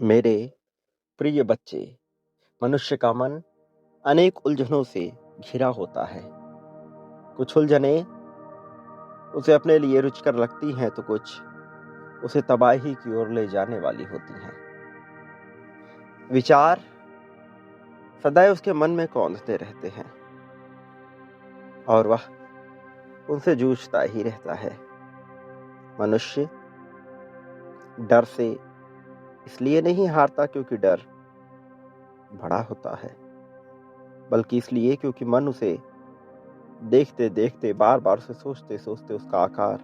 मेरे प्रिय बच्चे, मनुष्य का मन अनेक उलझनों से घिरा होता है। कुछ उलझनें उसे अपने लिए रुचकर लगती हैं तो कुछ उसे तबाही की ओर ले जाने वाली होती हैं। विचार सदैव उसके मन में कौंधते रहते हैं और वह उनसे जूझता ही रहता है। मनुष्य डर से इसलिए नहीं हारता क्योंकि डर बड़ा होता है, बल्कि इसलिए क्योंकि मन उसे देखते देखते बार बार उसे सोचते सोचते उसका आकार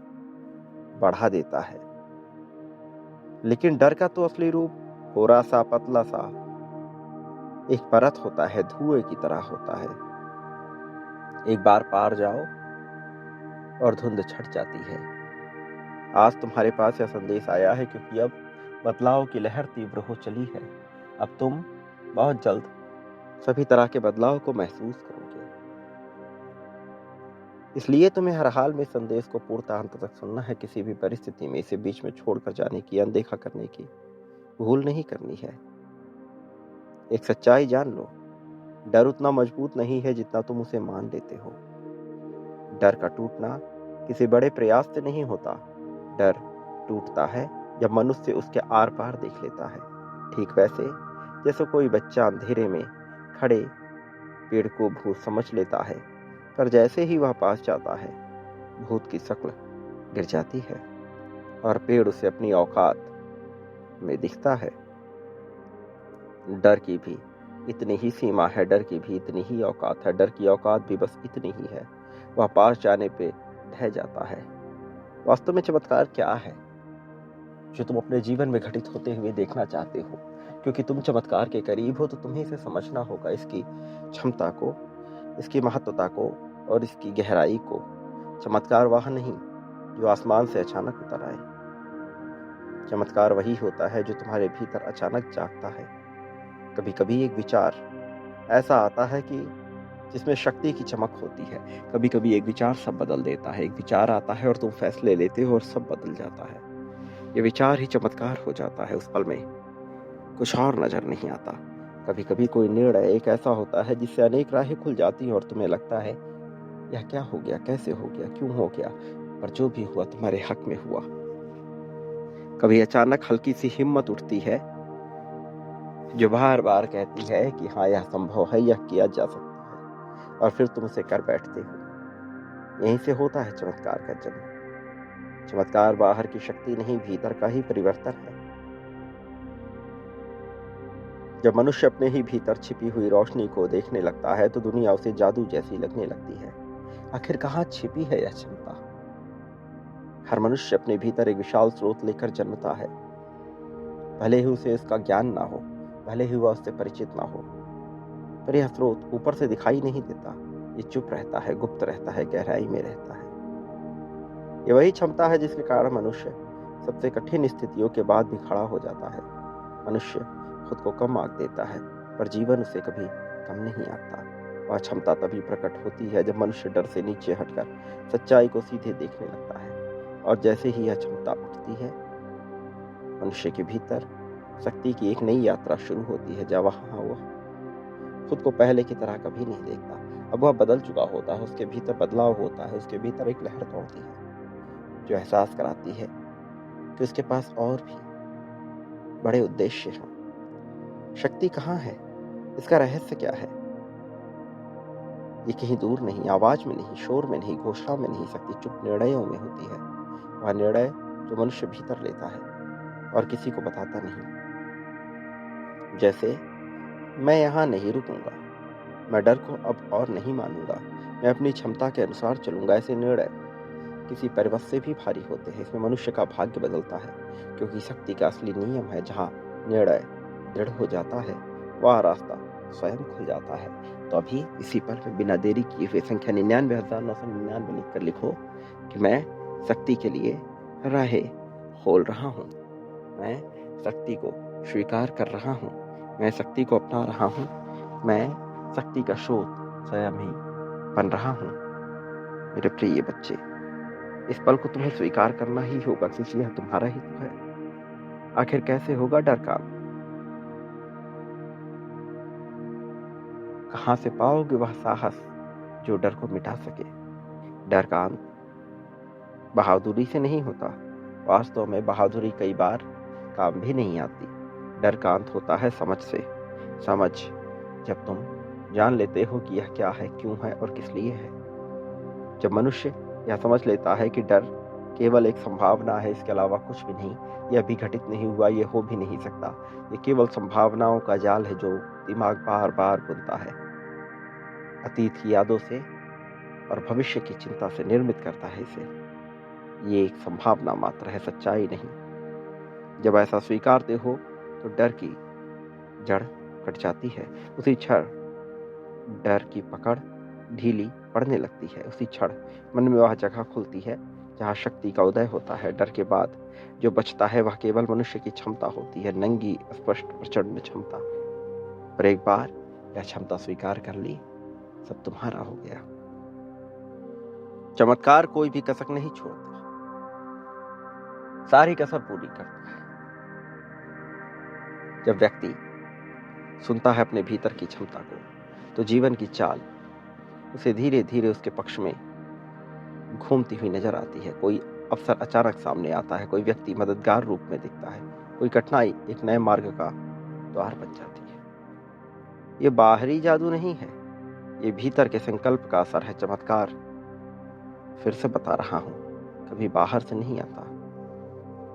बढ़ा देता है। लेकिन डर का तो असली रूप कोरा सा पतला सा एक परत होता है, धुएं की तरह होता है। एक बार पार जाओ और धुंध छट जाती है। आज तुम्हारे पास यह संदेश आया है क्योंकि अब बदलाव की लहर तीव्र हो चली है। अब तुम बहुत जल्द सभी तरह के बदलाव को महसूस करोगे। इसलिए तुम्हें हर हाल में संदेश को पूर्णतः अंत तक सुनना है। किसी भी परिस्थिति में इसे बीच में छोड़कर जाने की, अनदेखा करने की भूल नहीं करनी है। एक सच्चाई जान लो, डर उतना मजबूत नहीं है जितना तुम उसे मान लेते हो। डर का टूटना किसी बड़े प्रयास से नहीं होता। डर टूटता है जब मनुष्य उसके आर पार देख लेता है। ठीक वैसे जैसे कोई बच्चा अंधेरे में खड़े पेड़ को भूत समझ लेता है, पर जैसे ही वह पास जाता है भूत की शक्ल गिर जाती है और पेड़ उसे अपनी औकात में दिखता है। डर की भी इतनी ही सीमा है, डर की भी इतनी ही औकात है। डर की औकात भी बस इतनी ही है, वह पास जाने पे ढह जाता है। वास्तव में चमत्कार क्या है जो तुम अपने जीवन में घटित होते हुए देखना चाहते हो? क्योंकि तुम चमत्कार के करीब हो तो तुम्हें इसे समझना होगा, इसकी क्षमता को, इसकी महत्वता को और इसकी गहराई को। चमत्कार वह नहीं जो आसमान से अचानक उतर आए। चमत्कार वही होता है जो तुम्हारे भीतर अचानक जागता है। कभी कभी एक विचार ऐसा आता है कि जिसमें शक्ति की चमक होती है। कभी कभी एक विचार सब बदल देता है। एक विचार आता है और तुम फैसले लेते हो और सब बदल जाता है। ये विचार ही चमत्कार हो जाता है। उस पल में कुछ और नजर नहीं आता। कभी कभी कोई निर्णय एक ऐसा होता है जिससे अनेक राहें खुल जाती हैं और तुम्हें लगता है यह क्या हो गया, कैसे हो गया, क्यों हो गया, पर जो भी हुआ तुम्हारे हक में हुआ। कभी अचानक हल्की सी हिम्मत उठती है जो बार बार कहती है कि हाँ यह संभव है, यह किया जा सकता है, और फिर तुम उसे कर बैठते हो। यहीं से होता है चमत्कार का जन्म। चमत्कार बाहर की शक्ति नहीं, भीतर का ही परिवर्तन है। जब मनुष्य अपने ही भीतर छिपी हुई रोशनी को देखने लगता है तो दुनिया उसे जादू जैसी लगने लगती है। आखिर कहाँ छिपी है यह क्षमता? हर मनुष्य अपने भीतर एक विशाल स्रोत लेकर जन्मता है। भले ही उसे इसका ज्ञान ना हो, भले ही वह उससे परिचित ना हो, पर यह स्रोत ऊपर से दिखाई नहीं देता। ये चुप रहता है, गुप्त रहता है, गहराई में रहता है। ये वही क्षमता है जिसके कारण मनुष्य सबसे कठिन स्थितियों के बाद भी खड़ा हो जाता है। मनुष्य खुद को कम आंक देता है, पर जीवन उसे कभी कम नहीं आंकता। वह क्षमता तभी प्रकट होती है जब मनुष्य डर से नीचे हटकर सच्चाई को सीधे देखने लगता है। और जैसे ही यह क्षमता उठती है, मनुष्य के भीतर शक्ति की एक नई यात्रा शुरू होती है। जब वह खुद को पहले की तरह कभी नहीं देखता। अब वह बदल चुका होता है, उसके भीतर बदलाव होता है। उसके भीतर एक लहर दौड़ती है जो एहसास कराती है कि उसके पास और भी बड़े उद्देश्य हैं। शक्ति कहाँ है? इसका रहस्य क्या है? ये कहीं दूर नहीं, आवाज में नहीं, शोर में नहीं, घोषणा में नहीं। शक्ति चुप निर्णयों में होती है। वह निर्णय जो मनुष्य भीतर लेता है और किसी को बताता नहीं। जैसे मैं यहाँ नहीं रुकूंगा, मैं डर को अब और नहीं मानूंगा, मैं अपनी क्षमता के अनुसार चलूंगा। ऐसे निर्णय किसी पर्वत से भी भारी होते हैं। इसमें मनुष्य का भाग्य बदलता है, क्योंकि शक्ति का असली नियम है जहाँ निर्णय दृढ़ हो जाता है वह रास्ता स्वयं खुल जाता है। तो अभी इसी पर बिना देरी किए हुए संख्या 99,999 लिखकर लिखो कि मैं शक्ति के लिए राहें खोल रहा हूँ, मैं शक्ति को स्वीकार कर रहा हूँ, मैं शक्ति को अपना रहा हूँ, मैं शक्ति का स्रोत स्वयं ही बन रहा हूँ। मेरे प्रिय बच्चे, इस पल को तुम्हें स्वीकार करना ही होगा, क्योंकि यह तुम्हारा ही तो है। आखिर कैसे होगा डर काम? कहाँ से पाओगे वह साहस जो डर को मिटा सके। डर का अंत बहादुरी से नहीं होता। वास्तव में बहादुरी कई बार काम भी नहीं आती। डर का अंत होता है समझ से। समझ जब तुम जान लेते हो कि यह क्या है, क्यों है और किस लिए है। जब मनुष्य यह समझ लेता है कि डर केवल एक संभावना है, इसके अलावा कुछ भी नहीं, यह अभी घटित नहीं हुआ, यह हो भी नहीं सकता, ये केवल संभावनाओं का जाल है जो दिमाग बार बार बुनता है, अतीत की यादों से और भविष्य की चिंता से निर्मित करता है इसे। ये एक संभावना मात्र है, सच्चाई नहीं। जब ऐसा स्वीकारते हो तो डर की जड़ कट जाती है। उसी क्षण डर की पकड़ ढीली पड़ने लगती है। उसी क्षण मन में वह जगह खुलती है जहाँ शक्ति का उदय होता है। डर के बाद जो बचता है वह केवल मनुष्य की क्षमता होती है, नंगी, स्पष्ट, प्रचंड क्षमता। पर एक बार यह क्षमता स्वीकार कर ली, सब तुम्हारा हो गया। चमत्कार कोई भी कसक नहीं छोड़ता, सारी कसर पूरी करता है। जब व्यक्ति सुनता है अपने भीतर की क्षमता को, तो जीवन की चाल उसे धीरे धीरे उसके पक्ष में घूमती हुई नजर आती है। कोई अवसर अचानक सामने आता है, कोई व्यक्ति मददगार रूप में दिखता है, कोई कठिनाई एक नए मार्ग का द्वार बन जाती है। ये बाहरी जादू नहीं है, ये भीतर के संकल्प का असर है। चमत्कार, फिर से बता रहा हूं, कभी बाहर से नहीं आता,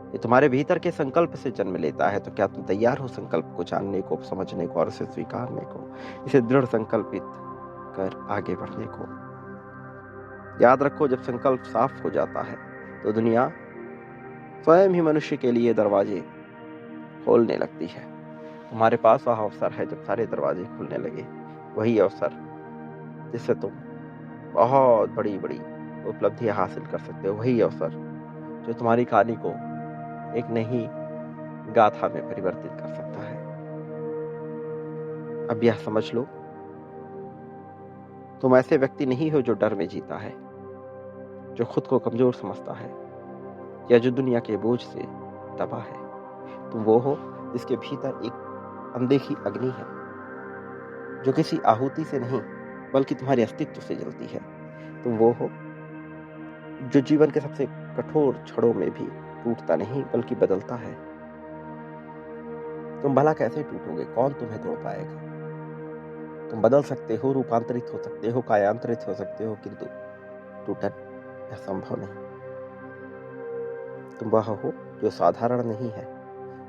ये तुम्हारे भीतर के संकल्प से जन्म लेता है। तो क्या तुम तैयार हो संकल्प को जानने को, समझने को और उसे स्वीकारने को, इसे दृढ़ संकल्पित कर आगे बढ़ने को। याद रखो, जब संकल्प साफ हो जाता है तो दुनिया स्वयं ही मनुष्य के लिए दरवाजे खोलने लगती है। तुम्हारे पास वह अवसर है जब सारे दरवाजे खुलने लगे, वही अवसर जिससे तुम बहुत बड़ी बड़ी उपलब्धियां हासिल कर सकते हो, वही अवसर जो तुम्हारी कहानी को एक नई गाथा में परिवर्तित कर सकता है। अब यह समझ लो, तुम ऐसे व्यक्ति नहीं हो जो डर में जीता है, जो खुद को कमजोर समझता है या जो दुनिया के बोझ से दबा है। तुम वो हो जिसके भीतर एक अनदेखी अग्नि है, जो किसी आहुति से नहीं बल्कि तुम्हारे अस्तित्व से जलती है। तुम वो हो जो जीवन के सबसे कठोर क्षणों में भी टूटता नहीं बल्कि बदलता है। तुम भला कैसे टूटोगे, कौन तुम्हें तोड़ पाएगा। तुम बदल सकते हो, रूपांतरित हो सकते हो, कायांतरित हो सकते हो, किंतु टूटन यह संभव नहीं। तुम वह हो जो साधारण नहीं है,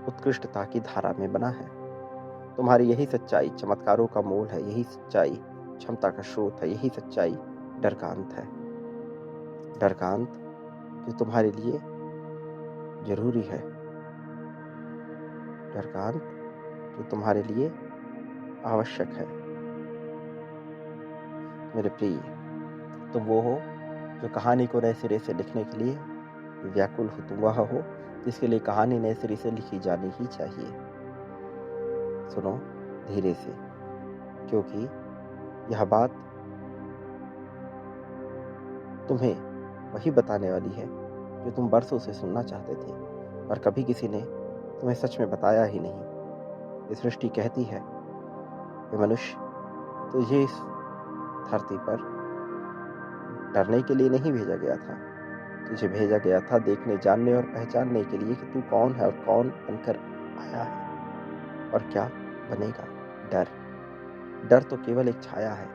उत्कृष्टता की धारा में बना है। तुम्हारी यही सच्चाई चमत्कारों का मूल है, यही सच्चाई क्षमता का स्रोत है, यही सच्चाई डर का अंत है। डर का अंत जो तुम्हारे लिए जरूरी है, डर का अंत जो तुम्हारे लिए आवश्यक है। मेरे प्रिय, तुम वो हो जो कहानी को नए सिरे से लिखने के लिए व्याकुल हो। तुम वह हो जिसके लिए कहानी नए सिरे से लिखी जानी ही चाहिए। सुनो धीरे से, क्योंकि यह बात तुम्हें वही बताने वाली है जो तुम बरसों से सुनना चाहते थे, पर कभी किसी ने तुम्हें सच में बताया ही नहीं। ये सृष्टि कहती है, ये मनुष्य तुझे इस धरती पर डरने के लिए नहीं भेजा गया था, तुझे भेजा गया था देखने, जानने और पहचानने के लिए कि तू कौन है और कौन बनकर आया है और क्या बनेगा। डर तो केवल एक छाया है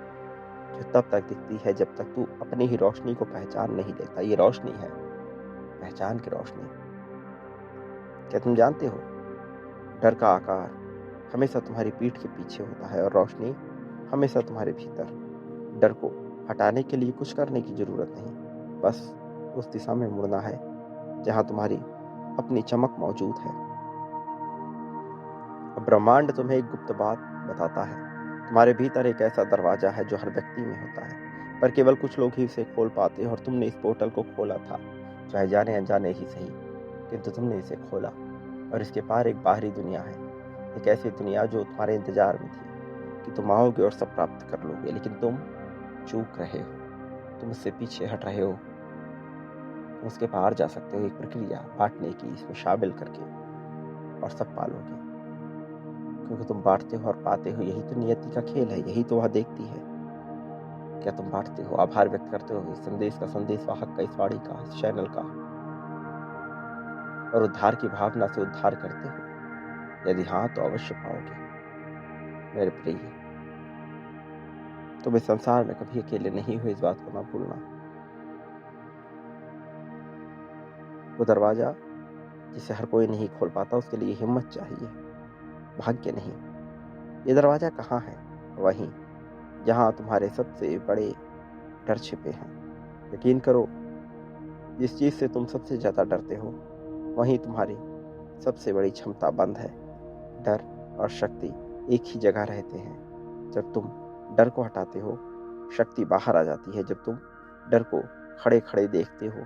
जो तब तक दिखती है जब तक तू अपनी ही रोशनी को पहचान नहीं लेता। ये रोशनी है पहचान की रोशनी। क्या तुम जानते हो, डर का आकार हमेशा तुम्हारी पीठ के पीछे होता है और रोशनी हमेशा तुम्हारे भीतर। डर को हटाने के लिए कुछ करने की जरूरत नहीं, बस उस दिशा में मुड़ना है जहां तुम्हारी अपनी चमक मौजूद है। अब ब्रह्मांड तुम्हें एक गुप्त बात बताता है। तुम्हारे भीतर एक ऐसा दरवाजा है जो हर व्यक्ति में होता है, पर केवल कुछ लोग ही उसे खोल पाते हैं। और तुमने इस पोर्टल को खोला था, चाहे जाने अनजाने ही सही, किंतु तुमने इसे खोला। और इसके पार एक बाहरी दुनिया है, एक ऐसी दुनिया जो तुम्हारे इंतजार में थी कि तुम आओगे और सब प्राप्त कर लोगे। लेकिन तुम चूक रहे हो, तुम उससे पीछे हट रहे हो। तुम उसके पार जा सकते हो, एक प्रक्रिया बांटने की, इसमें शामिल करके, और सब पालोगे। क्योंकि तुम बांटते हो और पाते हो, यही तो नियति का खेल है, यही तो वह देखती है। क्या तुम बांटते हो, आभार व्यक्त करते हो इस संदेश का, संदेश वाहक का, इस वाणी का, इस चैनल का, और उद्धार की भावना से उद्धार करते हो? यदि हाँ तो अवश्य पाओगे मेरे प्रिय। तुम इस संसार में कभी अकेले नहीं हो, इस बात को ना भूलना। वो दरवाजा जिसे हर कोई नहीं खोल पाता, उसके लिए हिम्मत चाहिए, भाग्य नहीं। ये दरवाजा कहाँ है? वहीं जहाँ तुम्हारे सबसे बड़े डर छिपे हैं। यकीन करो, जिस चीज से तुम सबसे ज्यादा डरते हो, वहीं तुम्हारी सबसे बड़ी क्षमता बंद है। डर और शक्ति एक ही जगह रहते हैं। जब तुम डर को हटाते हो, शक्ति बाहर आ जाती है। जब तुम डर को खड़े खड़े देखते हो,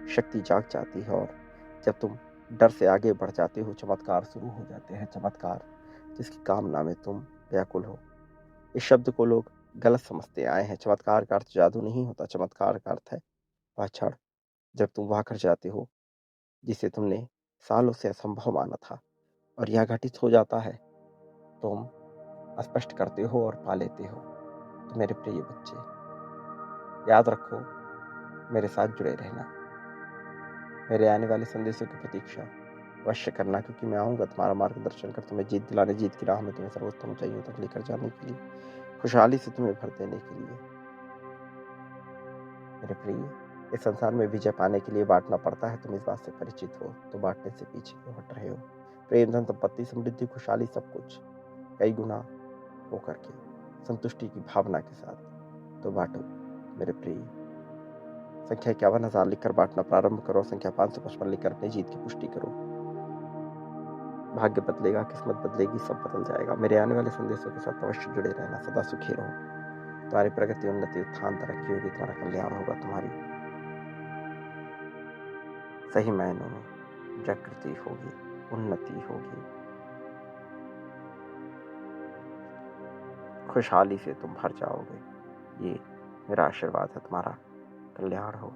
शक्ति जाग जाती है। और जब तुम डर से आगे बढ़ जाते हो, चमत्कार शुरू हो जाते हैं। चमत्कार जिसकी कामना में तुम व्याकुल हो। इस शब्द को लोग गलत समझते आए हैं। चमत्कार का अर्थ जादू नहीं होता। चमत्कार का अर्थ है वह क्षण जब तुम वहां कर जाते हो जिसे तुमने सालों से असंभव माना था, और यह घटित हो जाता है। तुम स्पष्ट करते हो और पा लेते हो। तो मेरे प्रिय बच्चे, याद रखो, मेरे साथ जुड़े रहना। मेरे आने वाले संदेशों की प्रतीक्षा अवश्य करना, क्योंकि मैं आऊँगा तुम्हारा मार्गदर्शन कर, तुम्हें जीत दिलाने, जीत की राह में तुम्हें सर्वोत्तम ऊंचाइयों तक लेकर जाने के लिए, खुशहाली से तुम्हें भर देने के लिए। मेरे प्रिय, इस संसार में विजय पाने के लिए बांटना पड़ता है। तुम इस बात से परिचित हो, तो बांटने से पीछे क्यों हट रहे हो? प्रेम, धन, संपत्ति, समृद्धि, खुशहाली, सब कुछ कई गुना होकर के, संतुष्टि की भावना के साथ तो बांटो मेरे प्रिय। संख्या 51,000 लिखकर बांटना प्रारंभ करो। संख्या 555 लिखकर अपनी जीत की पुष्टि करो। भाग्य बदलेगा, किस्मत बदलेगी, सब बदल जाएगा। मेरे आने वाले संदेशों के साथ अवश्य जुड़े रहना। सदा सुखी रहो। तुम्हारी प्रगति, उन्नति, उत्थान, तरक्की होगी। तुम्हारा कल्याण होगा। तुम्हारी सही मायनों में जागृति होगी, उन्नति होगी। खुशहाली से तुम भर जाओगे। ये मेरा आशीर्वाद है। तुम्हारा कल्याण हो।